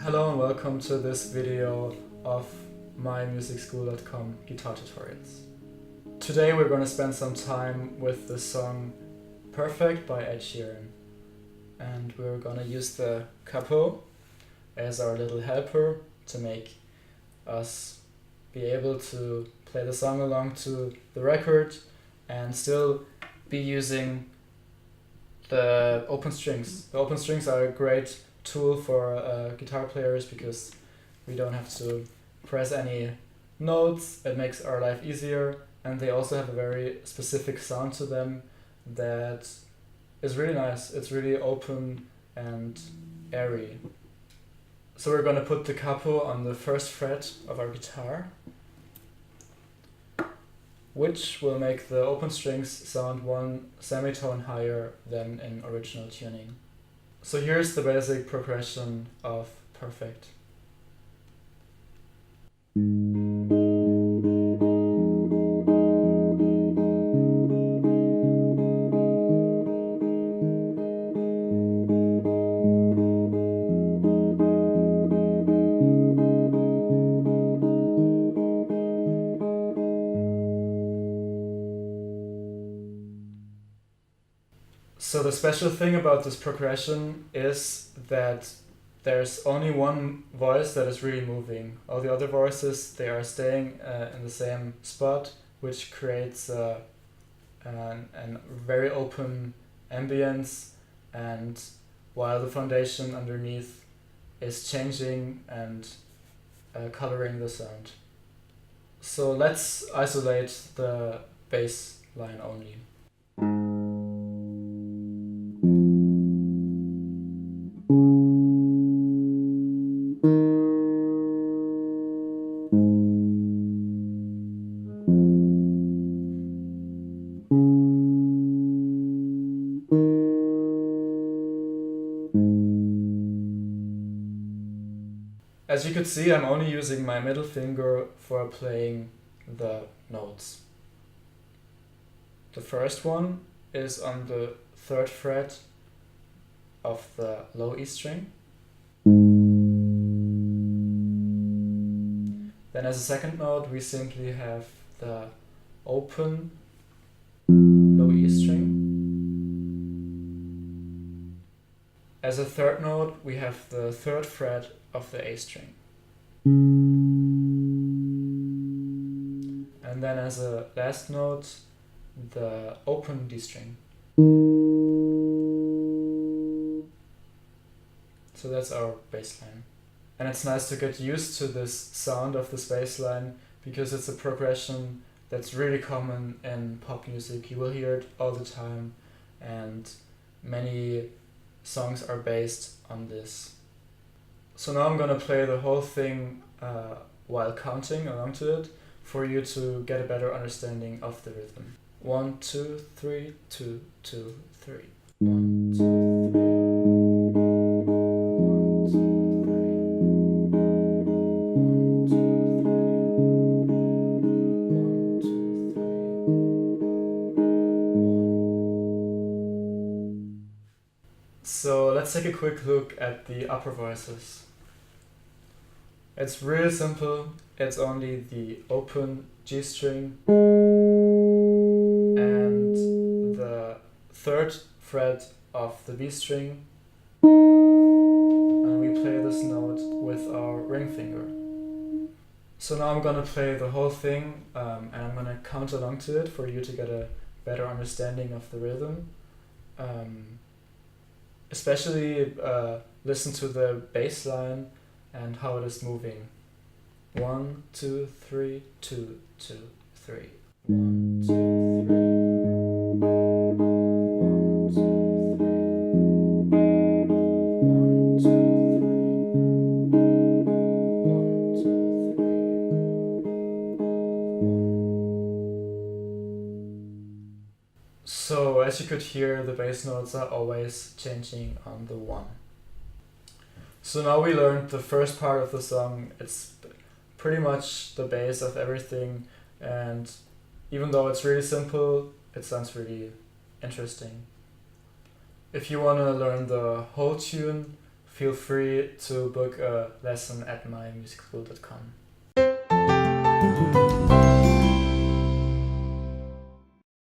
Hello and welcome to this video of MyMusicSchool.com guitar tutorials. Today we're going to spend some time with the song Perfect by Ed Sheeran, and we're going to use the capo as our little helper to make us be able to play the song along to the record and still be using the open strings. The open strings are a great tool for guitar players because we don't have to press any notes. It makes our life easier, and they also have a very specific sound to them that is really nice. It's really open and airy. So we're going to put the capo on the first fret of our guitar, which will make the open strings sound one semitone higher than in original tuning. So here's the basic progression of Perfect. So the special thing about this progression is that there's only one voice that is really moving. All the other voices, they are staying in the same spot, which creates a very open ambience, and while the foundation underneath is changing and coloring the sound. So let's isolate the bass line only. As you could see, I'm only using my middle finger for playing the notes. The first one is on the 3rd fret of the low E string. Then as a second note, we simply have the open low E string. As a third note, we have the 3rd fret of the A string. And then as a last note, the open D string. So that's our bass line. And it's nice to get used to this sound of this bass line because it's a progression that's really common in pop music. You will hear it all the time, and many songs are based on this. So now I'm gonna play the whole thing while counting along to it for you to get a better understanding of the rhythm. 1, 2, 3, 2, 2, 3. 1, 2, 3. 1, 2, 3. 1, 2, 3. So let's take a quick look at the upper voices. It's really simple. It's only the open G string and the 3rd fret of the B string, and we play this note with our ring finger. So now I'm gonna play the whole thing, and I'm gonna count along to it for you to get a better understanding of the rhythm. Especially listen to the bass line and how it is moving. 1, 2, 3, 2, 2, 3. 1, 2, 3. 1, 2, 3. 1, 2, 3. 1, 2, 3. So as you could hear, the bass notes are always changing on the 1. So now we learned the first part of the song. It's pretty much the base of everything, and even though it's really simple, it sounds really interesting. If you want to learn the whole tune feel free to book a lesson at MyMusicSchool.com.